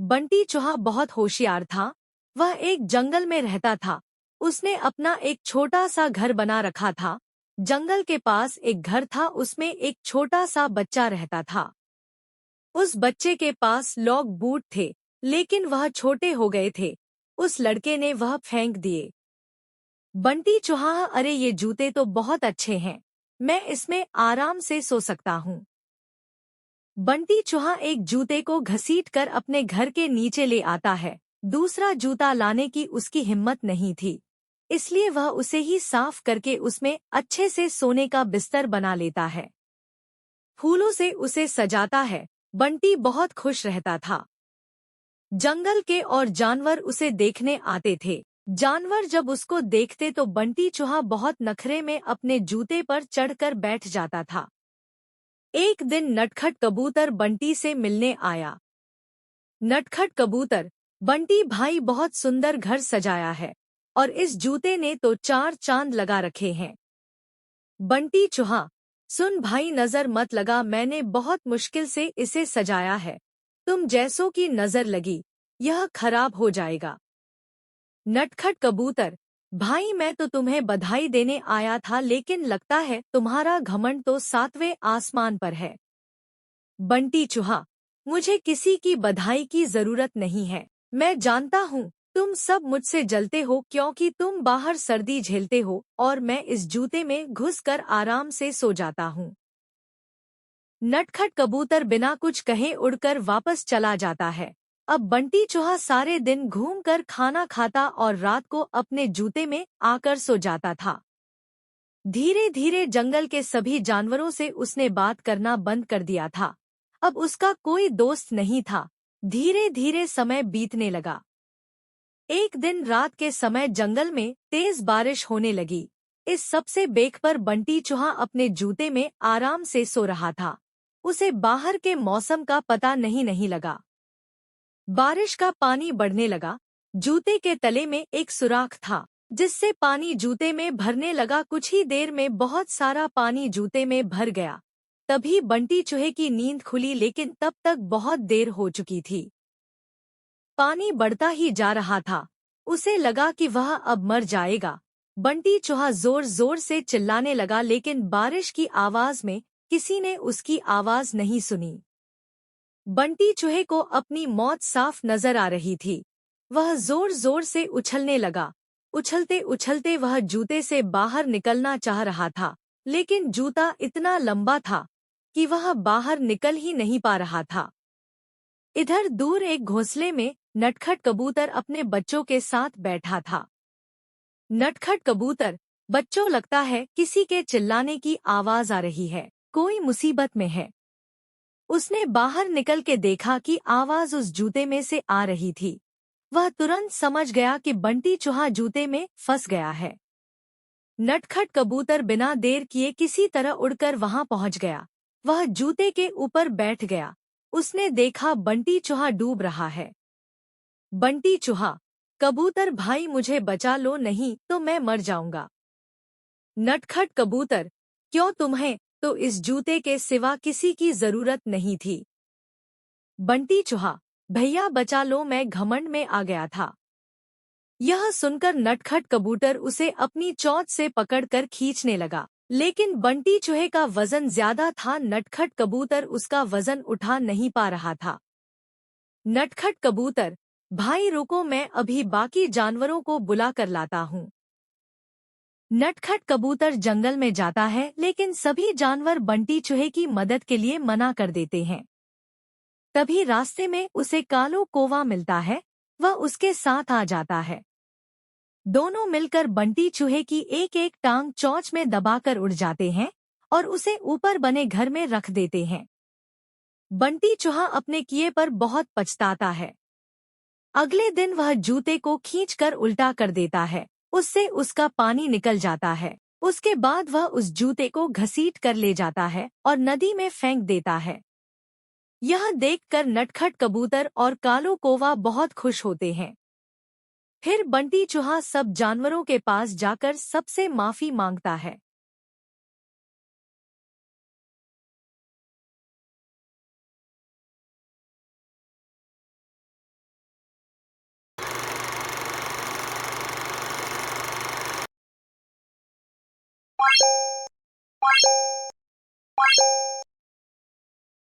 बंटी चूहा बहुत होशियार था। वह एक जंगल में रहता था। उसने अपना एक छोटा सा घर बना रखा था। जंगल के पास एक घर था, उसमें एक छोटा सा बच्चा रहता था। उस बच्चे के पास लॉग बूट थे, लेकिन वह छोटे हो गए थे। उस लड़के ने वह फेंक दिए। बंटी चूहा, अरे ये जूते तो बहुत अच्छे हैं, मैं इसमें आराम से सो सकता हूँ। बंटी चूहा एक जूते को घसीटकर अपने घर के नीचे ले आता है। दूसरा जूता लाने की उसकी हिम्मत नहीं थी, इसलिए वह उसे ही साफ करके उसमें अच्छे से सोने का बिस्तर बना लेता है। फूलों से उसे सजाता है। बंटी बहुत खुश रहता था। जंगल के और जानवर उसे देखने आते थे। जानवर जब उसको देखते तो बंटी चूहा बहुत नखरे में अपने जूते पर चढ़कर बैठ जाता था। एक दिन नटखट कबूतर बंटी से मिलने आया। नटखट कबूतर, बंटी भाई बहुत सुंदर घर सजाया है, और इस जूते ने तो 4 चांद लगा रखे हैं। बंटी चूहा, सुन भाई, नजर मत लगा, मैंने बहुत मुश्किल से इसे सजाया है। तुम जैसों की नजर लगी, यह खराब हो जाएगा। नटखट कबूतर, भाई मैं तो तुम्हें बधाई देने आया था, लेकिन लगता है तुम्हारा घमंड तो 7वें आसमान पर है। बंटी चूहा, मुझे किसी की बधाई की जरूरत नहीं है। मैं जानता हूँ तुम सब मुझसे जलते हो क्योंकि तुम बाहर सर्दी झेलते हो और मैं इस जूते में घुसकर आराम से सो जाता हूँ। नटखट कबूतर बिना कुछ कहे उड़कर वापस चला जाता है। अब बंटी चूहा सारे दिन घूमकर खाना खाता और रात को अपने जूते में आकर सो जाता था। धीरे धीरे जंगल के सभी जानवरों से उसने बात करना बंद कर दिया था। अब उसका कोई दोस्त नहीं था। धीरे धीरे समय बीतने लगा। एक दिन रात के समय जंगल में तेज बारिश होने लगी। इस सबसे बेख पर बंटी चूहा अपने जूते में आराम से सो रहा था। उसे बाहर के मौसम का पता नहीं लगा। बारिश का पानी बढ़ने लगा। जूते के तले में एक सुराख था, जिससे पानी जूते में भरने लगा। कुछ ही देर में बहुत सारा पानी जूते में भर गया। तभी बंटी चूहे की नींद खुली, लेकिन तब तक बहुत देर हो चुकी थी। पानी बढ़ता ही जा रहा था। उसे लगा कि वह अब मर जाएगा। बंटी चूहा जोर जोर से चिल्लाने लगा, लेकिन बारिश की आवाज में किसी ने उसकी आवाज नहीं सुनी। बंटी चूहे को अपनी मौत साफ नजर आ रही थी। वह जोर जोर से उछलने लगा। उछलते उछलते वह जूते से बाहर निकलना चाह रहा था, लेकिन जूता इतना लंबा था कि वह बाहर निकल ही नहीं पा रहा था। इधर दूर एक घोंसले में नटखट कबूतर अपने बच्चों के साथ बैठा था। नटखट कबूतर, बच्चों, लगता है किसी के चिल्लाने की आवाज आ रही है, कोई मुसीबत में है। उसने बाहर निकल के देखा कि आवाज उस जूते में से आ रही थी। वह तुरंत समझ गया कि बंटी चूहा जूते में फंस गया है। नटखट कबूतर बिना देर किए किसी तरह उड़कर वहां पहुंच गया। वह जूते के ऊपर बैठ गया। उसने देखा बंटी चूहा डूब रहा है। बंटी चूहा, कबूतर भाई मुझे बचा लो, नहीं तो मैं मर जाऊंगा। नटखट कबूतर, क्यों, तुम्हें तो इस जूते के सिवा किसी की जरूरत नहीं थी। बंटी चूहा, भैया बचा लो, मैं घमंड में आ गया था। यह सुनकर नटखट कबूतर उसे अपनी चोंच से पकड़कर खींचने लगा, लेकिन बंटी चूहे का वजन ज्यादा था। नटखट कबूतर उसका वजन उठा नहीं पा रहा था। नटखट कबूतर, भाई रुको, मैं अभी बाकी जानवरों को बुला कर लाता हूँ। नटखट कबूतर जंगल में जाता है, लेकिन सभी जानवर बंटी चूहे की मदद के लिए मना कर देते हैं। तभी रास्ते में उसे कालो कौवा मिलता है। वह उसके साथ आ जाता है। दोनों मिलकर बंटी चूहे की एक एक टांग चोंच में दबाकर उड़ जाते हैं और उसे ऊपर बने घर में रख देते हैं। बंटी चूहा अपने किए पर बहुत पछताता है। अगले दिन वह जूते को खींचकर उल्टा कर देता है। उससे उसका पानी निकल जाता है। उसके बाद वह उस जूते को घसीट कर ले जाता है और नदी में फेंक देता है। यह देखकर नटखट कबूतर और कालो कौवा बहुत खुश होते हैं। फिर बंटी चूहा सब जानवरों के पास जाकर सबसे माफी मांगता है।